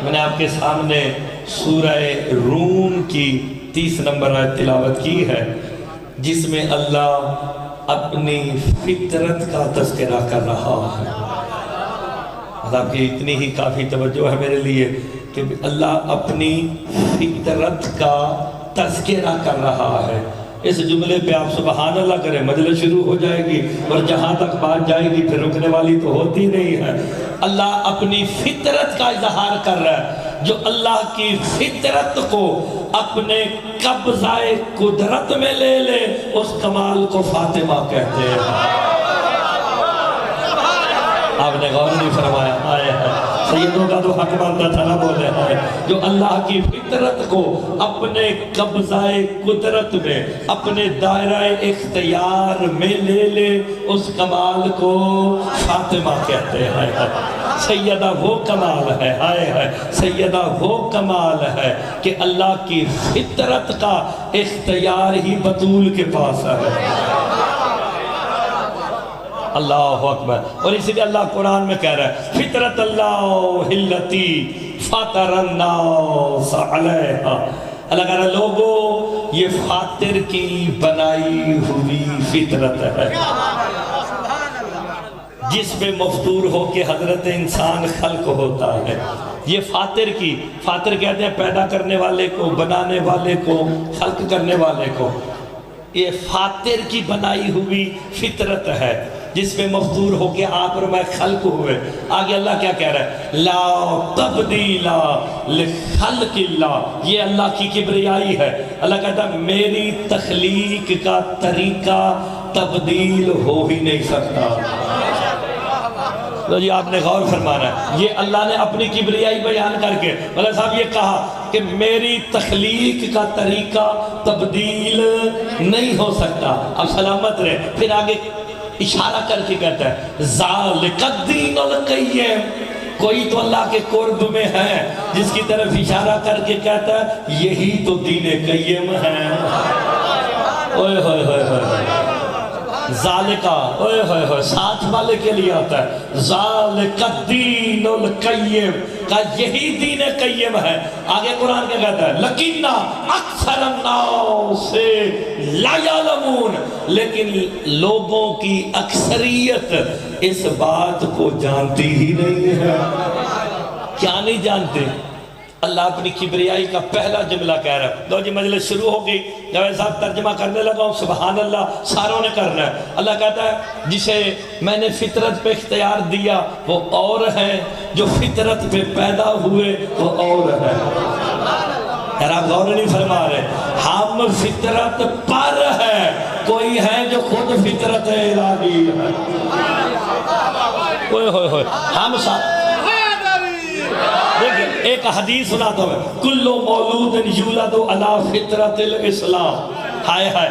میں نے آپ کے سامنے سورہ روم کی 30 نمبر آیت تلاوت کی ہے، جس میں اللہ اپنی فطرت کا تذکرہ کر رہا ہے۔ آپ کی اتنی ہی کافی توجہ ہے میرے لیے کہ اللہ اپنی فطرت کا تذکرہ کر رہا ہے۔ اس جملے پہ آپ سبحان اللہ کریں، مجلس شروع ہو جائے گی، اور جہاں تک بات جائے گی پھر رکنے والی تو ہوتی نہیں ہے۔ اللہ اپنی فطرت کا اظہار کر رہا ہے، جو اللہ کی فطرت کو اپنے قبضہ قدرت میں لے لے، اس کمال کو فاطمہ کہتے ہیں۔ آپ نے غور نہیں فرمایا، آئے ہیں سیدوں کا تو حق بنتا تھا نہ بولے ہیں، جو اللہ کی فطرت کو اپنے قبضہ قدرت میں، اپنے دائرہ اختیار میں لے لے، اس کمال کو فاطمہ کہتے ہیں۔ سیدہ وہ کمال ہے، آئے ہے سیدہ وہ کمال ہے کہ اللہ کی فطرت کا اختیار ہی بطول کے پاس ہے۔ اللہ اکبر۔ اور اسی لئے اللہ قرآن میں کہہ رہا ہے فطرت اللہ التی فطر الناس علیہا۔ اللہ کہہ رہا ہے لوگوں یہ فاطر کی بنائی ہوئی فطرت ہے، جس پہ مفطور ہو کے حضرت انسان خلق ہوتا ہے۔ یہ فاطر کی، فاطر کہتے ہیں پیدا کرنے والے کو، بنانے والے کو، خلق کرنے والے کو۔ یہ فاطر کی بنائی ہوئی فطرت ہے، جس میں مفطور ہو کے آپ اور میں خلق ہوئے۔ آگے اللہ کیا کہہ رہا ہے؟ لا تبدیل لخلق اللہ، یہ اللہ کی کبریائی ہے۔ اللہ کہتا ہے میری تخلیق کا طریقہ تبدیل ہو ہی نہیں سکتا۔ تو جی آپ نے غور فرمانا ہے، یہ اللہ نے اپنی کبریائی بیان کر کے مولانا صاحب یہ کہا کہ میری تخلیق کا طریقہ تبدیل نہیں ہو سکتا۔ اب سلامت رہے، پھر آگے اشارہ کر کے کہتا ہے ذالک الدین القیم، کوئی تو اللہ کے قرب میں ہے جس کی طرف اشارہ کر کے کہتا ہے یہی تو دین قیم ہے۔ اوئے ہوئے ہوئے ہوئے ذالکہ، اوئے ہوئے ہوئے ساتھ والے کے لیے آتا ہے ذالک الدین القیم، کہ یہی دین قیم ہے۔ آگے قرآن کیا کہتا ہے لیکن اکثر الناس لا یعلمون، لیکن لوگوں کی اکثریت اس بات کو جانتی ہی نہیں ہے۔ کیا نہیں جانتے؟ اللہ اپنی کبریائی کا پہلا جملہ کہہ رہا ہے۔ لو جی مجلس شروع ہو گئی، جب صاحب ترجمہ کرنے لگا ہوں سبحان اللہ ساروں نے کرنا ہے۔ اللہ کہتا ہے جسے میں نے فطرت پہ اختیار دیا وہ اور ہے، جو فطرت پہ پیدا ہوئے وہ اور ہے۔ یار آپ غور نہیں فرما رہے، ہم فطرت پر ہے، کوئی ہے جو خود فطرت الہی ہے۔ ہوئے ہوئے ہوئے ہم ساتھ ایک حدیث سناتا ہوں، کلو مولود یولد علی فطرت الاسلام۔ ہائے ہائے،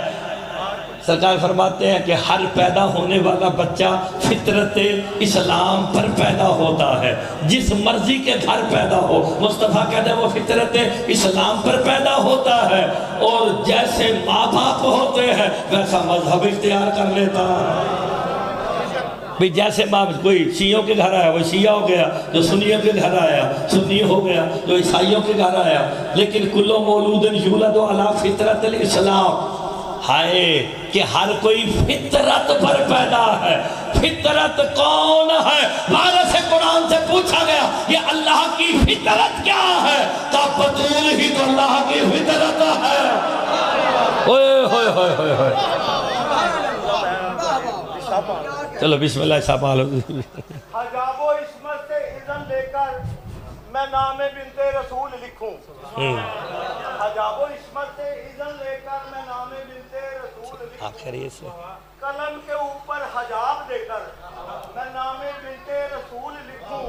سرکار فرماتے ہیں کہ ہر پیدا ہونے والا بچہ فطرت اسلام پر پیدا ہوتا ہے، جس مرضی کے گھر پیدا ہو۔ مصطفیٰ کہتے ہیں وہ فطرت اسلام پر پیدا ہوتا ہے، اور جیسے ماں باپ ہوتے ہیں ویسا مذہب اختیار کر لیتا ہے۔ بھی جیسے کوئی شیعوں کے گھر آیا وہ شیعہ ہو گیا، جو سنیوں کے گھر آیا سنی ہو گیا، جو عیسائیوں کے گھر آیا۔ لیکن کلو مولود یولد علی فطرت الاسلام، ہائے کہ ہر کوئی فطرت پر پیدا ہے۔ فطرت کون ہے؟ وارث قرآن سے پوچھا گیا یہ اللہ کی فطرت کیا ہے؟ تو بطول ہی تو اللہ کی فطرت ہے۔ اوئے ہوئے ہوئے ہوئے ہوئے چلو بسم اللہ سابال حجاب و عصمت سے اذن لے کر میں نام بنت رسول لکھوں۔ حجاب و عصمت سے اذن لے کر میں نام بنت رسول لکھوں۔ قلم کے اوپر حجاب دے کر میں نام بنت رسول لکھوں۔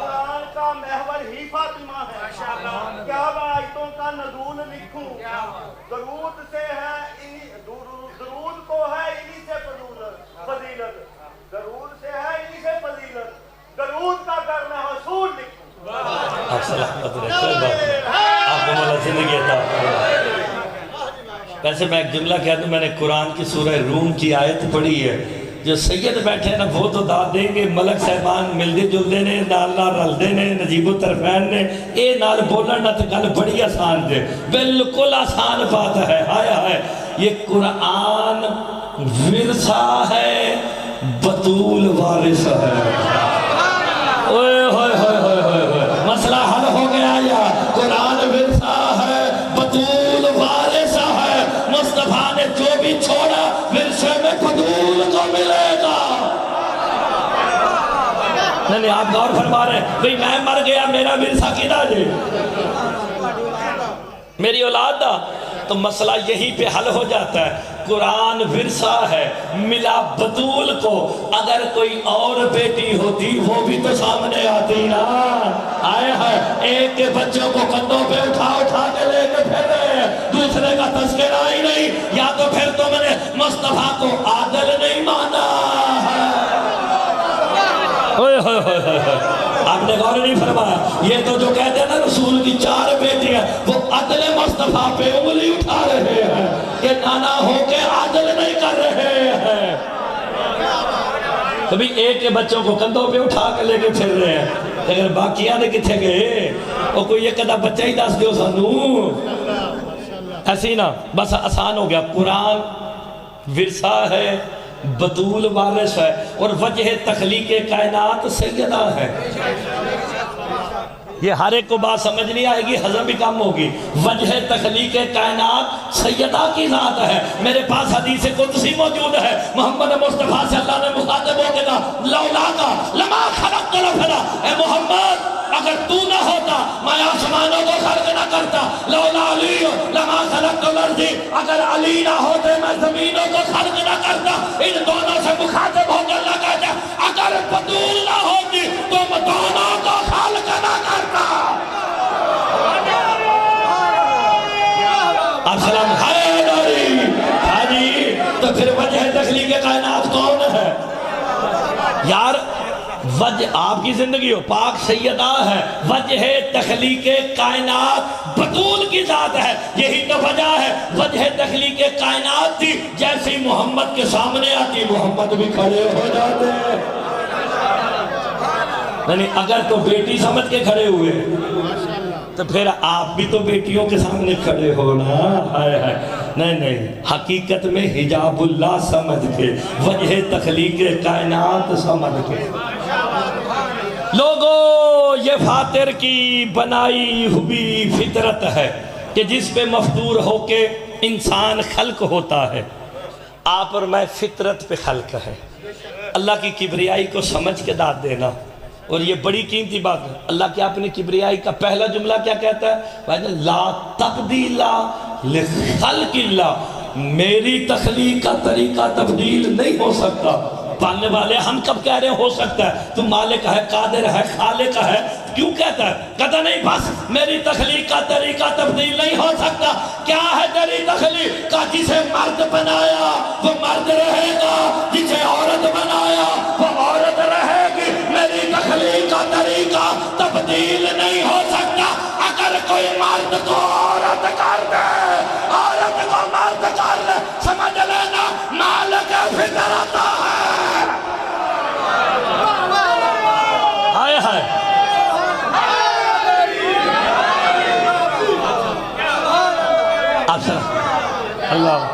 قرآن کا محور ہی فاطمہ ہے، کیا آیتوں کا نزول لکھوں۔ درود سے ہے درود کو ہے انہی سے فضیلت، درود سے ہے انہی سے فضیلت، درود کا گر میں حصول لکھوں۔ آپ سلامت رہے، آپ کو مولا زندگی عطا فرمائے۔ ویسے میں ایک جملہ کہہ دوں، میں نے قرآن کی سورہ روم کی آیت پڑھی ہے، جو سید بیٹھے نا وہ تو داد دیں گے، ملک صاحبان ملدے جلدے نے نال نال رلدے نے، نجیب الطرفین نے اے نال بولن نہ تے گل بڑی آسان دے، بالکل آسان بات ہے۔ ہائے ہائے، یہ قرآن ورثہ ہے، بطول وارث ہے۔ اوئے ہوئے ہوئے ہوئے ہوئے، مسئلہ حل ہو گیا یا؟ قرآن ورثہ ہے، بطول وارث ہے، مصطفیٰ نے جو بھی چھوڑا ورثے میں بطول کو ملے گا۔ نہیں آپ غور فرما رہے ہیں، بھئی میں مر گیا میرا ورثہ کدھر جے؟ میری اولاد دا تو مسئلہ یہی پہ حل ہو جاتا ہے۔ قرآن ورثہ ہے، ملا بطول کو، اگر کوئی اور بیٹی ہوتی وہ بھی تو سامنے آتی نا۔ آئے ہیں ایک کے بچوں کو کندھوں پہ اٹھا اٹھا کے لے کے پھر رہے ہیں، دوسرے کا تذکرہ ہی نہیں، یا تو پھر تم نے مصطفیٰ کو عادل نہیں مانا ہے۔ آپ نے غور نہیں فرمایا، یہ تو جو کہتے ہیں نا رسول کی 4 بیٹیاں، وہ عدل مصطفیٰ پہ انگلی اٹھا رہے ہیں کہ نانا ہو کے عدل نہیں کر رہے ہیں۔ کبھی ایک کے بچوں کو کندھوں پہ اٹھا کے لے کے پھر رہے ہیں، لیکن باقیاں نے کتھے گئے؟ وہ کوئی ایک ادھا بچہ ہی دس دیو سانو، ایسی نا بس آسان ہو گیا۔ قرآن ورثہ ہے، بطول وارث ہے، اور وجہ تخلیق کائنات سیدہ ہے۔ یہ ہر ایک کو بات سمجھ نہیں آئے گی، ہضم بھی کم ہوگی۔ وجہ تخلیق کائنات سیدہ کی ذات ہے۔ میرے پاس حدیث قدسی موجود ہے، محمد مصطفیٰ سے اللہ نے مخاطب ہو کے کہا لولا کا لما خلقت الارض، اے محمد اگر تو نہ ہوتا میں آسمانوں کو خلق نہ کرتا، لولا علی لما خلقت الارض، اگر علی نہ ہوتے میں زمینوں کو خلق نہ کرتا۔ ان دونوں سے مخاطب ہو کے اللہ کہتا ہے اگر بطول نہ ہوتی تم دونوں کو خلق نہ کرتا۔ آپ سلام ہے داری حاجی، تو پھر وجہ تخلیق کائنات کون ہے یار؟ وجہ آپ کی زندگی ہو پاک سیدہ ہے، وجہ تخلیق کائنات بطول کی ذات ہے۔ یہی تو وجہ ہے، وجہ تخلیق کائنات تھی، جیسی محمد کے سامنے آتی محمد بھی کھڑے ہو جاتے ہیں۔ نہیں اگر تو بیٹی سمجھ کے کھڑے ہوئے تو پھر آپ بھی تو بیٹیوں کے سامنے کھڑے ہونا۔ نہیں حقیقت میں حجاب اللہ سمجھ کے، وجہ تخلیق کائنات سمجھ کے۔ لوگوں یہ فاتر کی بنائی ہوئی فطرت ہے کہ جس پہ مفطور ہو کے انسان خلق ہوتا ہے۔ آپ اور میں فطرت پہ خلق ہے۔ اللہ کی کبریائی کو سمجھ کے داد دینا، اور یہ بڑی قیمتی بات ہے۔ اللہ کی اپنی کبریائی کا پہلا جملہ کیا کہتا ہے؟ لا تبدیل لخلق اللہ، میری تخلیق کا طریقہ تبدیل نہیں ہو سکتا۔ پالنے والے ہم کب کہہ رہے ہیں ہو سکتا ہے؟ تو مالک ہے، قادر ہے، خالق ہے، کیوں کہتا ہے؟ کہتا نہیں بس میری تخلیق کا طریقہ تبدیل نہیں ہو سکتا۔ کیا ہے تیری تخلیق کا؟ جسے مرد بنایا وہ مرد رہے گا، جسے عورت بنایا وہ عورت رہے گی۔ میری تخلیق کا طریقہ تبدیل نہیں ہو سکتا۔ اگر کوئی مرد کو عورت کر دے، عورت کو مرد کر دے، سمجھ لینا مالک فطرت ہے۔ ہائے ہائے اللہ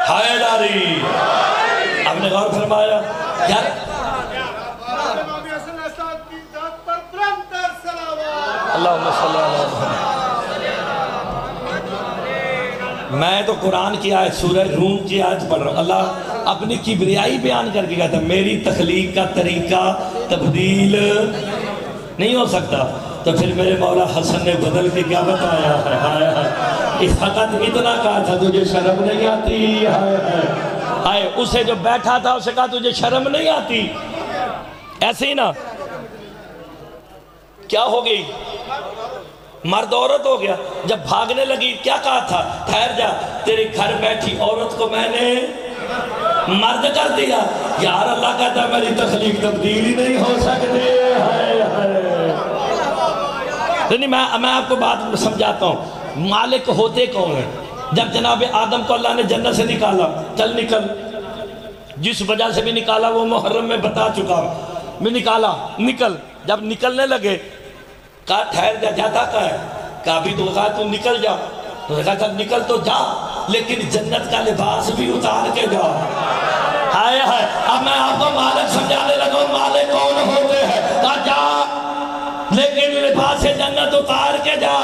ہائے داری۔ آپ نے غور فرمایا یار، اللہم صلی اللہ علیہ وسلم۔ میں تو قرآن کی آیت سورہ روم کی آیت پڑھ رہا ہوں۔ اللہ اپنی کبریائی بیان کر کے کہتا ہے میری تخلیق کا طریقہ تبدیل نہیں ہو سکتا۔ تو پھر میرے مولا حسن نے بدل کے کیا بتایا ہے؟ اس حقت اتنا کہا تھا تجھے شرم نہیں آتی؟ آئے اسے جو بیٹھا تھا اسے کہا تجھے شرم نہیں آتی؟ ایسے ہی نا کیا ہو گئی؟ مرد عورت ہو گیا۔ جب بھاگنے لگی کیا کہا تھا؟ ٹھہر جا، تیری گھر بیٹھی عورت کو میں نے مرد کر دیا۔ یار اللہ کہتا ہے میری تخلیق تبدیل ہی نہیں ہو سکتے۔ نہیں میں آپ کو بات سمجھاتا ہوں، مالک ہوتے کون ہیں؟ جب جناب آدم کو اللہ نے جنت سے نکالا، چل نکل، جس وجہ سے بھی نکالا وہ محرم میں بتا چکا، میں نکالا نکل، جب نکلنے لگے کہا ٹھہر جا، جاتا کہا ہے؟ کہا بھی تو کہا تو نکل جا، تو کہا جب نکل تو جا لیکن جنت کا لباس بھی اتار کے جا۔ ہائے ہائے، اب میں آپ کو مالک سمجھانے لگا، مالک کون ہوتے ہیں؟ کہا جا لیکن لباس جنت اتار کے جا۔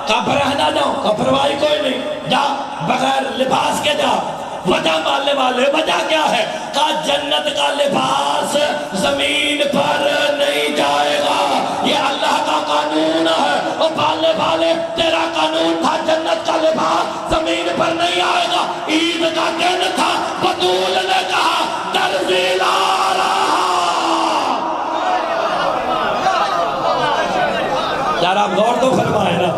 کہا برہ نہ جاؤں، کہا پرواہی کوئی نہیں، جا بغیر لباس کے جا۔ وجہ ماننے والے، وجہ کیا ہے؟ کہا جنت کا لباس زمین پر نہیں جائے گا، یہ اللہ کا قانون ہے۔ اور پالنے والے، تیرا قانون تھا جنت کا لباس زمین پر نہیں آئے گا۔ عید کا دن تھا، بطول نے کہا درزی لا رہا۔ یار آپ غور تو فرمائے نا،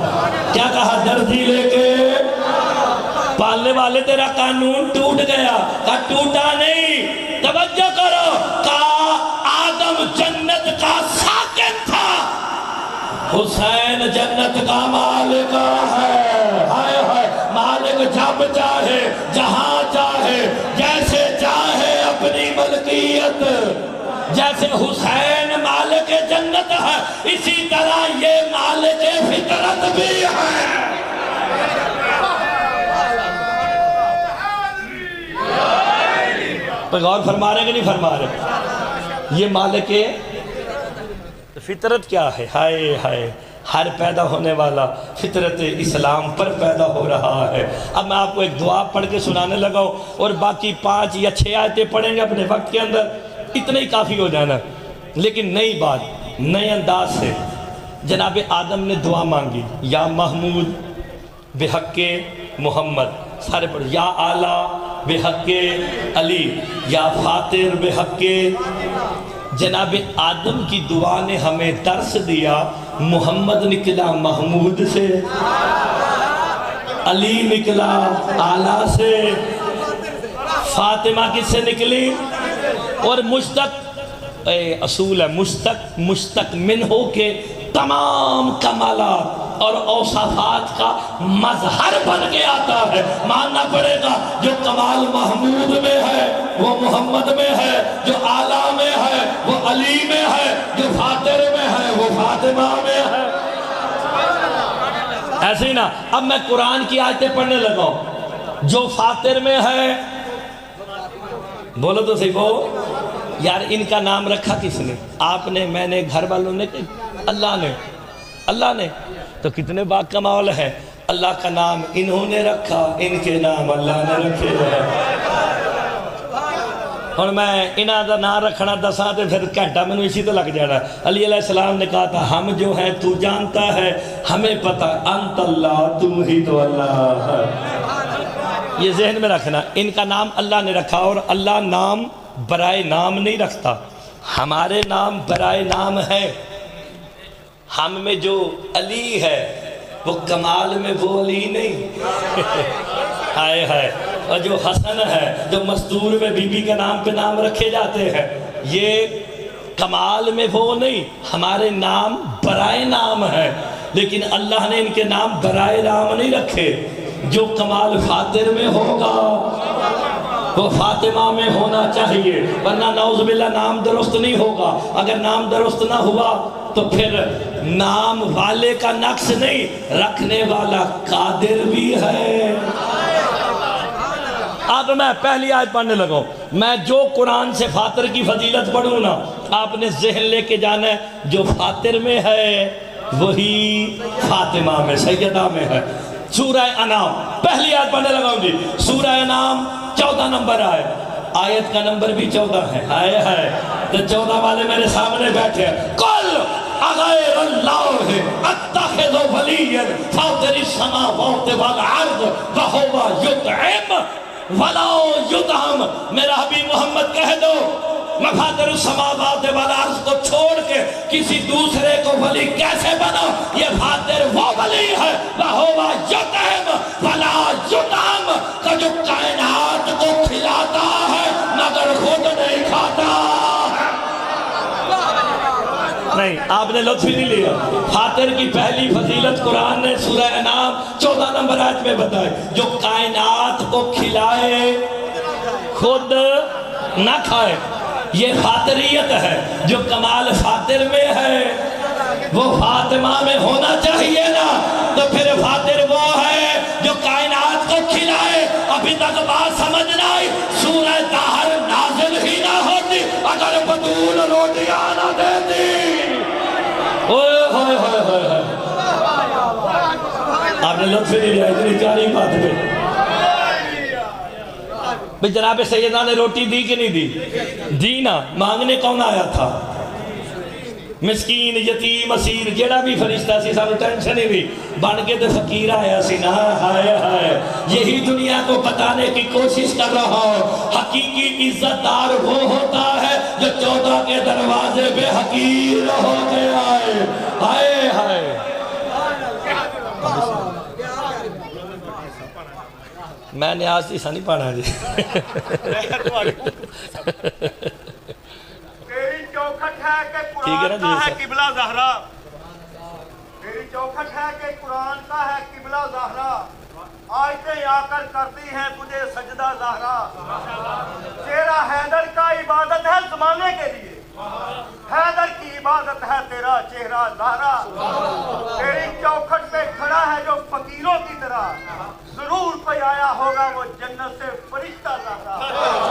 کیا کہا؟ درزی لے کے پالنے والے تیرا قانون ٹوٹ گیا۔ کہا ٹوٹا نہیں، توجہ کرو، کہا آدم جنت کا ساکن تھا، حسین جنت کا مالک ہے۔ ہائے ہائے، مالک جب چاہے، جہاں چاہے، جیسے چاہے اپنی ملکیت، جیسے حسین مالک جنت ہے اسی طرح یہ مالک فطرت بھی ہے۔ غور فرما رہے کہ نہیں فرما رہے؟ یہ مالک فطرت کیا ہے؟ ہائے ہائے، ہر پیدا ہونے والا فطرت اسلام پر پیدا ہو رہا ہے۔ اب میں آپ کو ایک دعا پڑھ کے سنانے لگا ہوں اور باقی 5 یا 6 آیتیں پڑھیں گے اپنے وقت کے اندر، اتنا ہی کافی ہو جانا۔ لیکن نئی بات، نئے انداز سے جناب آدم نے دعا مانگی، یا محمود بحق محمد، سارے پڑھ، یا اعلیٰ بحق علی، یا فاتر بحق۔ جناب آدم کی دعا نے ہمیں درس دیا، محمد نکلا محمود سے، علی نکلا اعلیٰ سے، فاطمہ کس سے نکلی؟ اور مشتق اصول ہے، مشتق من ہو کے تمام کمالات اور اوصافات کا مظہر بن کے آتا ہے۔ ماننا پڑے گا جو کمال محمود میں ہے وہ محمد میں ہے، جو اعلیٰ میں ہے وہ علی میں ہے، جو فاتر میں ہے وہ فاطمہ میں ہے۔ ایسے ہی نا، اب میں قرآن کی آیتیں پڑھنے لگا ہوں، جو فاتر میں ہے، بولو تو صحیح، وہ یار ان کا نام رکھا کس نے؟ آپ نے، میں نے، گھر والوں نے، اللہ نے تو کتنے با کمال ہے۔ اللہ کا نام انہوں نے رکھا، ان کے نام اللہ نے رکھے ہیں۔ اور میں انہاں دا نام رکھنا دساں تے پھر گھنٹہ میں اسی تو لگ جانا۔ علی علیہ السلام نے کہا تھا ہم جو ہیں تو جانتا ہے، ہمیں پتہ انت اللہ، تو ہی تو اللہ ہے۔ یہ ذہن میں رکھنا، ان کا نام اللہ نے رکھا، اور اللہ نام برائے نام نہیں رکھتا، ہمارے نام برائے نام ہے۔ ہم میں جو علی ہے وہ کمال میں وہ علی نہیں، ہائے ہائے، اور جو حسن ہے، جو مستور میں بی بی کے نام پہ نام رکھے جاتے ہیں، یہ کمال میں وہ نہیں، ہمارے نام برائے نام ہے، لیکن اللہ نے ان کے نام برائے نام نہیں رکھے۔ جو کمال فاتر میں ہوگا وہ فاطمہ میں ہونا چاہیے، ورنہ نعوذ باللہ نام درست نہیں ہوگا۔ اگر نام درست نہ ہوا تو پھر نام والے کا نقص نہیں، رکھنے والا قادر بھی ہے۔ اب میں پہلی آیت پڑھنے لگا ہوں، میں جو قرآن سے فاتر کی فضیلت پڑھوں نا، آپ نے ذہن لے کے جانا ہے جو فاتر میں ہے وہی فاطمہ میں، سیدہ میں ہے۔ سورہ انعام پہلی آیت پڑھنے لگا ہوں جی، سورہ انعام 14 نمبر آیت کا نمبر بھی 14 ہے۔ ہائے ہائے، تو 14 والے میرے سامنے بیٹھے ہیں۔ قل اغیر اللہ اتخذ ولیا فاطر السماوات والارض وہو یطعم ولا یطعم۔ میرا حبیب محمد کہہ دو میں فاطر السماوات والارض کو چھوڑ کے کسی دوسرے کو ولی کیسے بنا؟ یہ فاطر وہ ولی ہے وہو یطعم ولا یطعم، کا جو کائنات کو کھلاتا ہے مگر خود نہیں کھاتا۔ نہیں، آپ نے لطف ہی نہیں لیا۔ فاتر کی پہلی فضیلت قرآن نے سورہ انعام 14 نمبر آیت میں بتائے، جو کائنات کو کھلائے خود نہ کھائے، یہ فاتریت ہے۔ جو کمال فاتر میں ہے وہ فاطمہ میں ہونا چاہیے نا، تو پھر فاتر وہ ہے جو کائنات کو کھلائے۔ ابھی تک بات سمجھ نہ آئی، سورہ طاہر نازل ہی نہ ہوتی اگر بطول روٹیاں نہ دیتی۔ اوئے ہوئے ہوئے ہوئے، آپ نے لطف نہیں لیا اتنی پیاری بات پہ۔ بھئی جناب سیدنا نے روٹی دی کہ نہیں دی؟ دی نا، مانگنے کون آیا تھا؟ مسکین، یتیم، اسیر، جیڑا بھی فرشتہ سی، سانو ٹینشن ہی بھی بن کے تو فقیر آیا سی نا۔ ہائے ہائے، یہی دنیا کو بتانے کی کوشش کر رہا ہوں، حقیقی عزت دار وہ ہوتا ہے جو 14 کے دروازے پہ حقیر ہو کے آئے۔ ہائے ہائے، میں نے آج تیسا نہیں پڑھا جی۔ تیری چوکھٹ ہے کہ قرآن کا ہے قبلہ زہرا، تیری چوکھٹ ہے کہ قرآن کا ہے قبلہ زہرا، آیتیں آ کر کرتی ہیں تجھے سجدہ زہرا۔ تیرا حیدر کا عبادت ہے زمانے کے لیے، حیدر کی عبادت ہے تیرا چہرہ زہرا۔ تیری چوکھٹ پہ کھڑا ہے جو فقیروں کی طرح، ضرور کوئی آیا ہوگا وہ جنت سے فرشتہ زہرا۔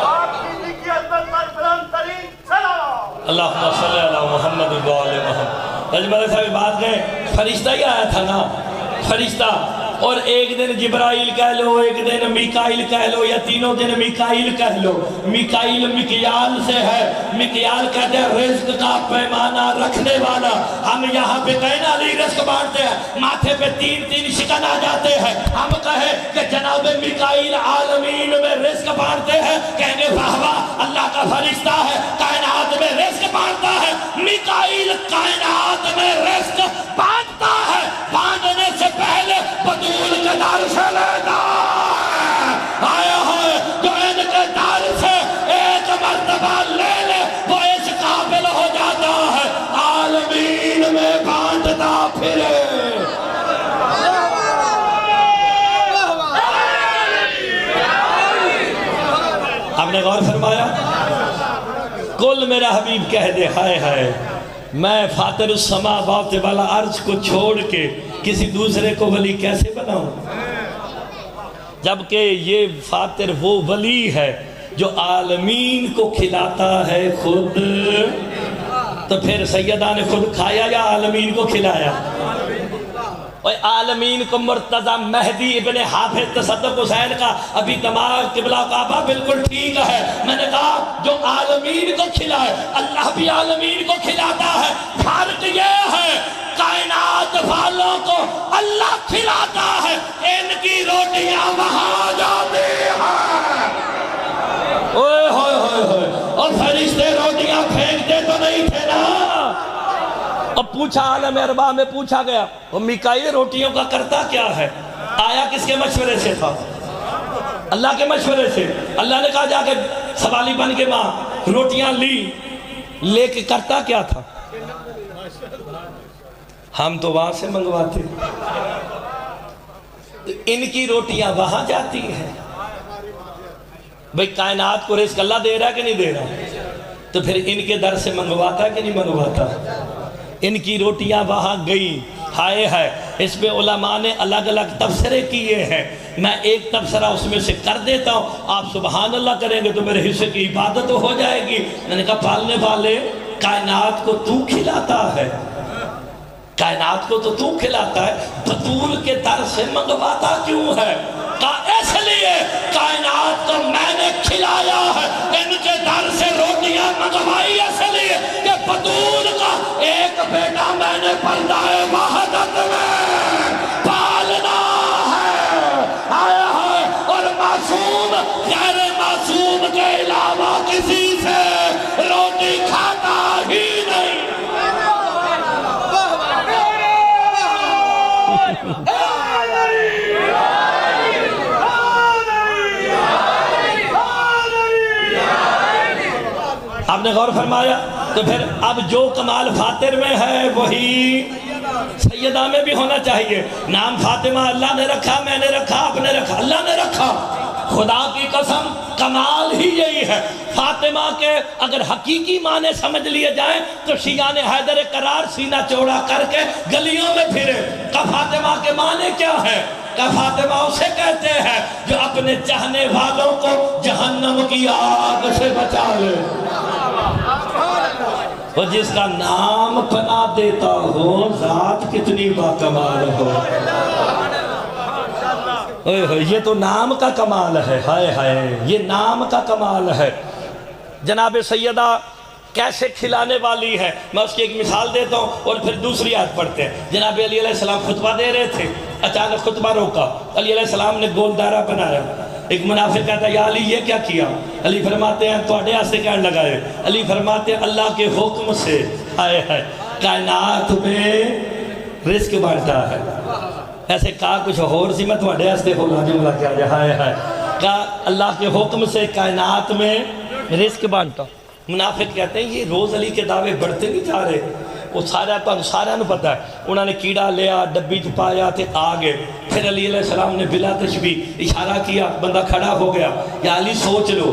آپ کی عظمت پر بلند ترین سلام۔ اللہم صلی اللہ محمد و علی محمد۔ اجمل صاحب بات گئے، فرشتہ ہی آیا تھا نا، فرشتہ، اور ایک دن جبرائیل کہہ لو، ایک دن میکائیل کہہ لو، یا تینوں دن میکائیل کہہ لو۔ میکائیل مکیال سے ہے، مکیال کہتے ہیں رزق کا پیمانہ رکھنے والا۔ ہم یہاں پہ کہیں نا علی رزق بانٹتے ہیں، ماتھے پہ 3 شکن آ جاتے ہیں، ہم کہیں کہ جناب میکائیل عالمین میں رزق بانٹتے ہیں، کہیں گے واہ واہ اللہ کا فرشتہ ہے، کائنات میں رزق بانٹتا ہے۔ میکائیل کائنات میں رزق بانٹتا ہے، بانٹنے سے پہلے بطول کے در سے لیتا ہے۔ آئے ہوئے جو ان کے در سے ایک مرتبہ لے لے وہ اس قابل ہو جاتا ہے، عالمین میں بانٹتا پھرے۔ آپ نے غور فرمایا؟ کل میرا حبیب کہہ دے ہائے ہائے، میں فاتر السماوات والا عرض کو چھوڑ کے کسی دوسرے کو ولی کیسے بناؤں؟ جبکہ یہ فاتر وہ ولی ہے جو عالمین کو کھلاتا ہے خود، تو پھر سیدہ نے خود کھایا یا عالمین کو کھلایا؟ اور عالمین کو مرتضی مہدی ابن حافظ تصدق حسین کا ابھی دماغ قبلہ کعبہ بالکل ٹھیک ہے۔ میں نے کہا جو عالمین کو کھلائے اللہ بھی عالمین کو کھلاتا ہے، فرق یہ ہے کائنات والوں کو اللہ کھلاتا ہے، ان کی روٹیاں وہاں جاتی ہیں۔ اوئے ہوئے ہوئے ہوئے، اور فرشتے روٹیاں پھینکتے تو نہیں تھے نا۔ اب پوچھا عالم اربعہ میں پوچھا گیا وہ میکائیل روٹیوں کا کرتا کیا ہے؟ آیا کس کے مشورے سے تھا؟ اللہ کے مشورے سے۔ اللہ نے کہا جا کے سوالی بن کے ماں روٹیاں لے کے کرتا کیا تھا؟ ہم تو وہاں سے منگواتے، ان کی روٹیاں وہاں جاتی ہیں۔ بھئی کائنات کو رزق اللہ دے رہا ہے کہ نہیں دے رہا؟ تو پھر ان کے در سے منگواتا کہ نہیں منگواتا؟ ان کی روٹیاں وہاں گئیں۔ ہائے ہے، اس پہ علماء نے الگ الگ تفسرے کیے ہیں، میں ایک تفسرہ اس میں سے کر دیتا ہوں، آپ سبحان اللہ کریں گے تو میرے حصے کی عبادت ہو جائے گی۔ میں نے کہا پالنے والے کائنات کو تو کھلاتا ہے، کائنات کو تو کھلاتا ہے، بطول کے در سے منگواتا کیوں ہے؟ اس لیے کائنات کو میں نے کھلایا ہے، ان کے در سے روٹیاں منگوائی اس لیے کہ بطول کا ایک بیٹا میں نے پردہ وحدت میں پالنا ہے، آیا ہے، اور معصوم غیر معصوم کے علاوہ کسی سے روٹی کھاتا ہی نہیں۔ آپ نے غور فرمایا؟ تو پھر اب جو کمال فاطر میں ہے وہی سیدہ میں بھی ہونا چاہیے. نام فاطمہ اللہ نے رکھا، میں نے رکھا، آپ نے رکھا، اللہ نے رکھا. خدا کی قسم کمال ہی یہی ہے. فاطمہ کے اگر حقیقی معنی سمجھ لیے جائیں تو شیعہ نے حیدر قرار سینہ چوڑا کر کے گلیوں میں پھرے. کہ فاطمہ کے معنی کیا ہے؟ کہ فاطمہ اسے کہتے ہیں جو اپنے چاہنے والوں کو جہنم کی آگ سے بچا لے. وہ جس کا نام پناہ دیتا ہو، ذات کتنی باکمال ہو. یہ تو نام کا کمال ہے. ہائے ہائے، یہ نام کا کمال ہے. جناب سیدہ کیسے کھلانے والی ہے، میں اس کی ایک مثال دیتا ہوں اور پھر دوسری آیت پڑھتے ہیں. جناب علی علیہ السلام خطبہ دے رہے تھے، اچانک خطبہ روکا. علی علیہ السلام نے گول دائرہ بنایا. ایک منافق کہتا ہے یا علی یہ کیا کیا؟ علی فرماتے ہیں تو اڈے آستے کہنے لگائے. علی فرماتے ہیں اللہ کے حکم سے ہائے ہائے کائنات میں رزق بانٹا ہے. ایسے کہا کچھ اور سی میں تو اڈے آستے ہو لا جملہ کیا جائے. ہائے ہائے کہا اللہ کے حکم سے کائنات میں رزق بانٹا. منافق کہتے ہیں یہ روز علی کے دعوے بڑھتے نہیں جا رہے. وہ سارا نو پتا ہے. انہوں نے کیڑا لیا، ڈبی چھپایا تے آگے. پھر علی علیہ السلام نے بلا تشبیہ اشارہ کیا، بندہ کھڑا ہو گیا. یا علی سوچ لو،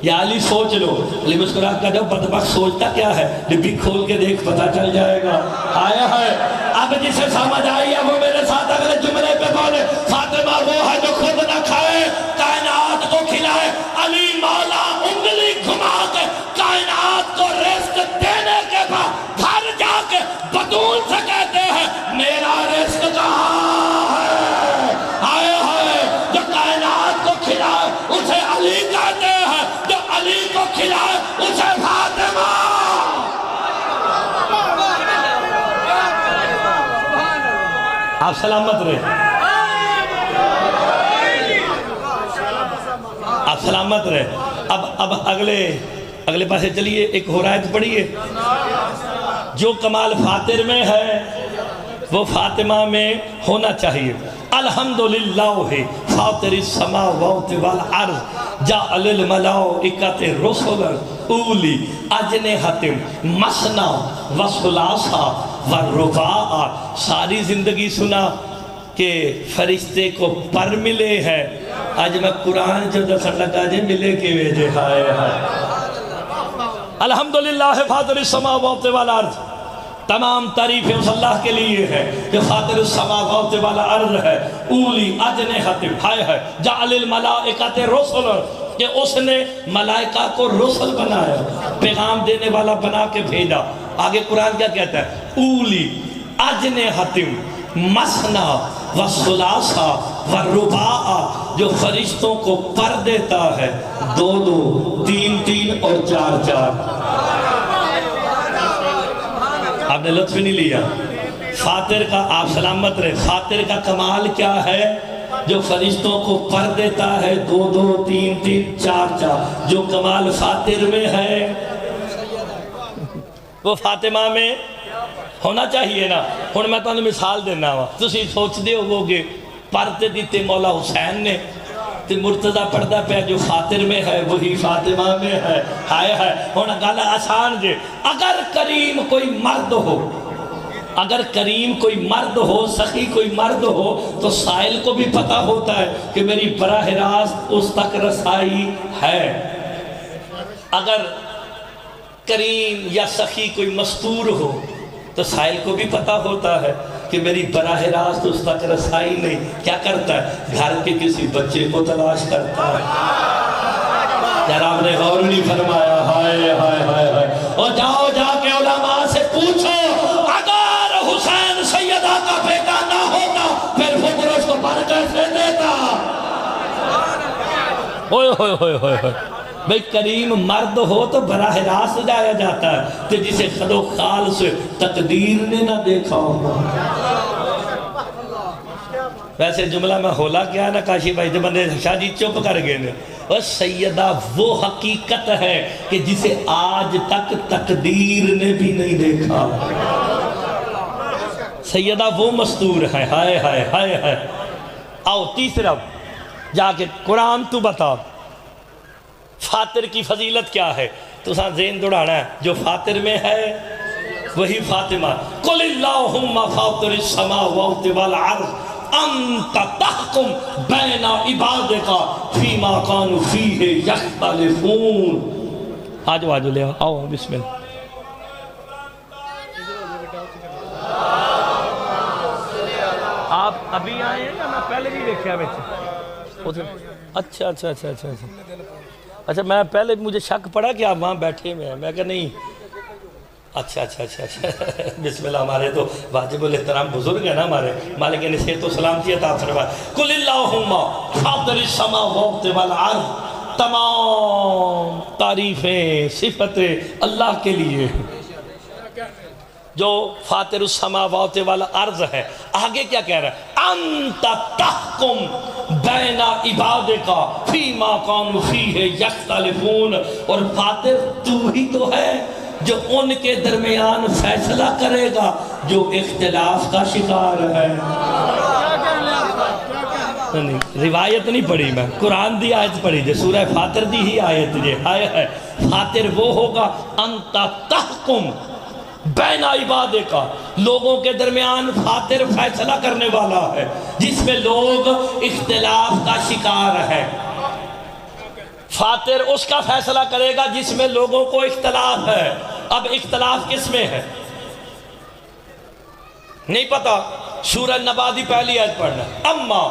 یا علی سوچ لو. علی مسکرا کر جاؤ بدبخت سوچتا کیا ہے، ڈبی کھول کے دیکھ پتہ چل جائے گا. ہائے ہائے اب جسے سمجھ آئی ہے وہ میرے ساتھ اگلے جملے پہ بولے فاطمہ وہ ہے جو خود نہ کھائے کائنات کو کھلائے. علی مولا انگلی گھما کے کائنات کو رزق دینے کے بعد گھر جا کے بطول سے کہتے ہیں میرا رزق کہاں ہے. ہائے ہائے جو کائنات کو کھلائے اسے علی کہتے ہیں، جو علی کو کھلائے اسے فاطمہ. آپ سلامت رہے، آپ سلامت رہے. اب اگلے پاسے چلیے، ایک اور آیت پڑھیے. جو کمال فاطر میں ہے وہ فاطمہ میں ہونا چاہیے. الحمدللہ فاطر السماوات والارض جعل الملائکۃ رسلا اولی اجنحۃ مثنی وثلاث ورباع. ساری زندگی سنا کہ فرشتے کو پر ملے ہیں. آج میں قرآن جو دسن لگا جے ملے کے ویجے. ہائے ہائے الحمدللہ فاطر السماوات والارض. تمام تعریفیں اس اللہ کے لیے ہے جو فاطر السماوات والارض ہے. اولی اجنحۃ ہائے ہائے جعل الملائکۃ رسلا کہ اس نے ملائکہ کو رسل بنایا، پیغام دینے والا بنا کے بھیجا. آگے قرآن کیا کہتا ہے؟ اولی اجنحۃ مثنی وثلاث ورباع جو فرشتوں کو پر دیتا ہے، 2 2 3 3 اور 4 4. آپ نے لطف نہیں لیا. فاطر کا آپ سلامت رہے. فاطر کا کمال کیا ہے؟ جو فرشتوں کو پر دیتا ہے 2 2 3 3 4 4. جو کمال فاطر میں ہے وہ فاطمہ میں ہونا چاہیے نا. ہن میں تانوں مثال دینا وا. تسی سوچدے ہووگے پرتے دیتے مولا حسین نے تے مرتضیٰ پڑھدا پیا جو فاطر میں ہے وہی فاطمہ میں ہے. ہائے ہائے ہن گل آسان جے. اگر کریم کوئی مرد ہو، اگر کریم کوئی مرد ہو، سخی کوئی مرد ہو تو سائل کو بھی پتہ ہوتا ہے کہ میری براہ راست اس تک رسائی ہے. اگر کریم یا سخی کوئی مستور ہو تو سائل کو بھی پتہ ہوتا ہے کہ میری براہ راست اس تک رسائی نہیں. کیا کرتا ہے؟ گھر کے کسی بچے کو تلاش کرتا ہے. یار آپ نے غور نہیں فرمایا. ہائے ہائے ہائے ہائے. اور جاؤ جا کے علماء سے پوچھو اگر حسین سیدہ کا بیٹا نہ ہوتا پھر فکر اس کو پر کیسے دیتا. ہوئے ہوئے ہوئے ہوئے ہوئے. بھئی کریم مرد ہو تو براہ راست جایا جاتا ہے تو جسے خد و خال سے تقدیر نے نہ دیکھا ہو. ویسے جملہ میں ہولا کیا نا کاشی بھائی جب بندے شاہ جی چپ کر گئے نے. اور سیدہ وہ حقیقت ہے کہ جسے آج تک تقدیر نے بھی نہیں دیکھا. سیدہ وہ مستور ہے. ہائے ہائے ہائے ہائے. آؤ تیسرا جا کے قرآن تو بتا فاطر کی فضیلت کیا ہے. تو ساتھ ذہن دوڑانا ہے جو فاتر میں ہے وہی فاطمہ. قل اللہم فاطر السماوات والارض انت تحکم بین عبادک فیما کانوا فیہ یختلفون. آجو لے آؤ بسم اللہ. آپ ابھی آئے ہیں یا میں پہلے بھی دیکھا بیٹھے؟ اچھا اچھا اچھا اچھا اچھا میں پہلے مجھے شک پڑا کہ آپ وہاں بیٹھے ہوئے ہیں. میں کہا نہیں. اچھا اچھا اچھا اچھا بسم اللہ. ہمارے تو واجب الاحترام بزرگ ہیں نا ہمارے. مالک نے صحت و سلامتی عطا فرمائے. قل اللہم فاطر السماوات والارض. تمام تعریفیں صفتیں اللہ کے لیے جو فاطر السماوات والارض ہے. آگے کیا کہہ رہا ہے؟ انت تحکم بین عبادک فیما کانوا فیہ یختلفون. اور فاطر تو ہی تو ہے جو ان کے درمیان فیصلہ کرے گا جو اختلاف کا شکار ہے. روایت نہیں پڑھی میں, قرآن دی آیت پڑھی جے, سورہ فاطر دی ہی آیت جے. آئے ہے فاطر وہ ہوگا انت تحکم بین عبادک, لوگوں کے درمیان فاطر فیصلہ کرنے والا ہے جس میں لوگ اختلاف کا شکار ہے. فاطر اس کا فیصلہ کرے گا جس میں لوگوں کو اختلاف ہے. اب اختلاف کس میں ہے نہیں پتا. سورہ نبا دی پہلی آیت پڑھنا. اما